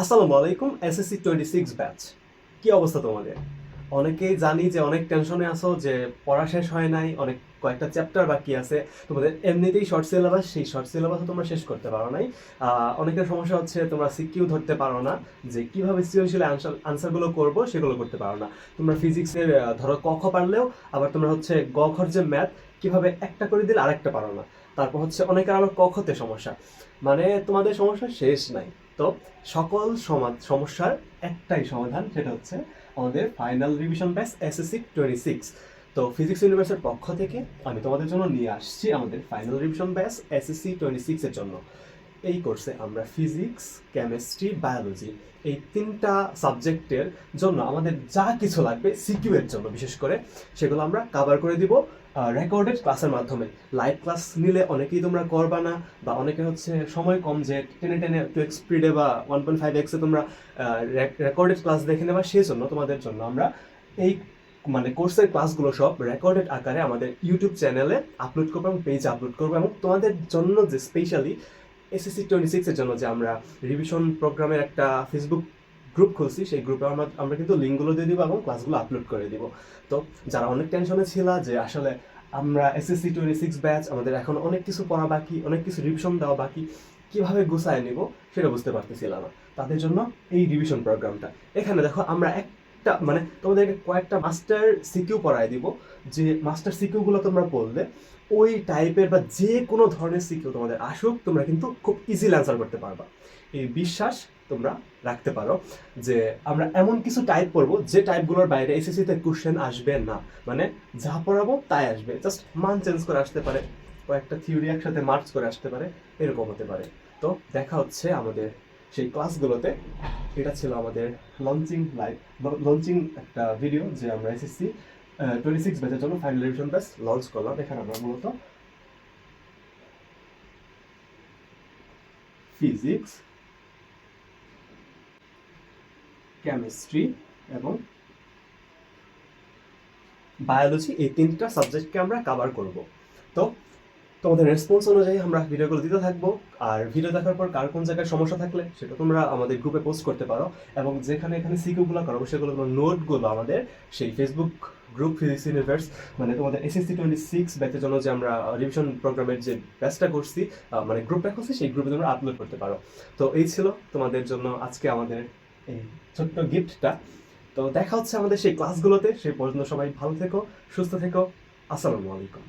আসসালামু আলাইকুম। SSC 26 batch, কি অবস্থা তোমাদের? অনেকেই জানি যে অনেক টেনশনে আছো, যে পড়া শেষ হয় নাই, অনেক কয়েকটা চ্যাপ্টার বাকি আছে। তোমাদের এমনিতেই শর্ট সিলেবাস, সেই শর্ট সিলেবাসও তোমরা শেষ করতে পারো নাই। অনেকের সমস্যা হচ্ছে তোমরা সিকিউ ধরতে পারো না, যে কিভাবে সৃজনশীল আনসারগুলো করবো সেগুলো করতে পারো না। তোমরা ফিজিক্সের ধরো ক খ পারলেও আবার তোমরা হচ্ছে গ ঘর যে ম্যাথ কিভাবে একটা করে দিলে আরেকটা পারো না। তারপর হচ্ছে অনেকের আবার ক খতে সমস্যা, মানে তোমাদের সমস্যা শেষ নাই। তো সকল সমস্যার একটাই সমাধান, সেটা হচ্ছে আমাদের ফাইনাল রিভিশন ব্যাচ এসএসসি 26। তো ফিজিক্স ইউনিভার্সের পক্ষ থেকে আমি তোমাদের জন্য নিয়ে আসছি আমাদের ফাইনাল রিভিশন ব্যাচ এসএসসি 26 এর জন্য। এই কোর্সে আমরা ফিজিক্স, কেমিস্ট্রি, বায়োলজি এই তিনটা সাবজেক্টের জন্য আমাদের যা কিছু লাগবে সিকিউ এর জন্য বিশেষ করে, সেগুলো আমরা কাভার করে দিব রেকর্ডেড ক্লাসের মাধ্যমে। লাইভ ক্লাস নিলে অনেকেই তোমরা করবা না, বা অনেকে হচ্ছে সময় কম, যে টেনে টেনে 2x স্পিডে বা 1.5x তোমরা রেকর্ডেড ক্লাস দেখে নেবা। সেই জন্য তোমাদের জন্য আমরা এই মানে কোর্সের ক্লাসগুলো সব রেকর্ডেড আকারে আমাদের ইউটিউব চ্যানেলে আপলোড করবো এবং পেজে আপলোড করবো। এবং তোমাদের জন্য যে স্পেশালি এসএসসি 26 এর জন্য যে আমরা রিভিশন প্রোগ্রামের একটা ফেসবুক গ্রুপ খুলছি, সেই গ্রুপে আমরা কিন্তু লিঙ্কগুলো দিয়ে দিব এবং ক্লাসগুলো আপলোড করে দিব। তো যারা অনেক টেনশনে ছিল যে আসলে আমরা এসএসসি 26 ব্যাচ, আমাদের এখন অনেক কিছু পড়া বাকি, অনেক কিছু রিভিশন দেওয়া বাকি, কিভাবে গুছায় নিব সেটা বুঝতে পারতেছিলাম না, তাদের জন্য এই রিভিশন প্রোগ্রামটা। এখানে দেখো আমরা একটা মানে তোমাদেরকে কয়েকটা মাস্টার সিকিউ পড়ায় দিব, যে মাস্টার সিকিউগুলো তোমরা পড়লে ওই টাইপের বা যে কোনো ধরনের সিকিউ তোমাদের আসুক, তোমরা কিন্তু খুব ইজিলি অ্যান্সার করতে পারবা। এই বিশ্বাস তোমরা রাখতে পারো যে আমরা এমন কিছু টাইপ পড়বো যে টাইপগুলোর বাইরে এসএসসিতে কোশ্চেন আসবে না। মানে যা পড়াবো তাই আসবে, জাস্ট মান চেঞ্জ করে আসতে পারে, কয়েকটা থিওরি একসাথে মার্চ করে আসতে পারে, এরকম হতে পারে। তো দেখা হচ্ছে আমাদের সেই ক্লাসগুলোতে। এটা ছিল আমাদের লঞ্চিং একটা ভিডিও, যে আমরা এসএসসি 26 ব্যাচের জন্য ফাইনাল রিভিশন ব্যাচ লঞ্চ করলাম। এখানে আমরা মূলত ফিজিক্স, কেমিস্ট্রি এবং বায়োলজি এই তিনটা সাবজেক্টকে আমরা কাভার করব। তো তোমাদের রেসপন্স অনুযায়ী আমরা ভিডিওগুলো দিতে থাকবো। আর ভিডিও দেখার পর কার কোন জায়গায় সমস্যা থাকলে সেটা তোমরা আমাদের গ্রুপে পোস্ট করতে পারো, এবং যেখানে এখানে সিকিউগুলো করাবো সেগুলো নোটগুলো আমাদের সেই ফেসবুক গ্রুপ ফিজিক্স ইউনিভার্স, মানে তোমাদের এসএসসি 26 ব্যাচের জন্য যে আমরা রিভিশন প্রোগ্রামের যে ব্যাচটা করছি, মানে গ্রুপটা করছি, সেই গ্রুপে তোমরা আপলোড করতে পারো। তো এই ছিল তোমাদের জন্য আজকে আমাদের এই ছোট্ট গিফটটা। তো দেখা হচ্ছে আমাদের সেই ক্লাসগুলোতে। সেই পর্যন্ত সবাই ভালো থেকো, সুস্থ থেকো। আসসালামু আলাইকুম।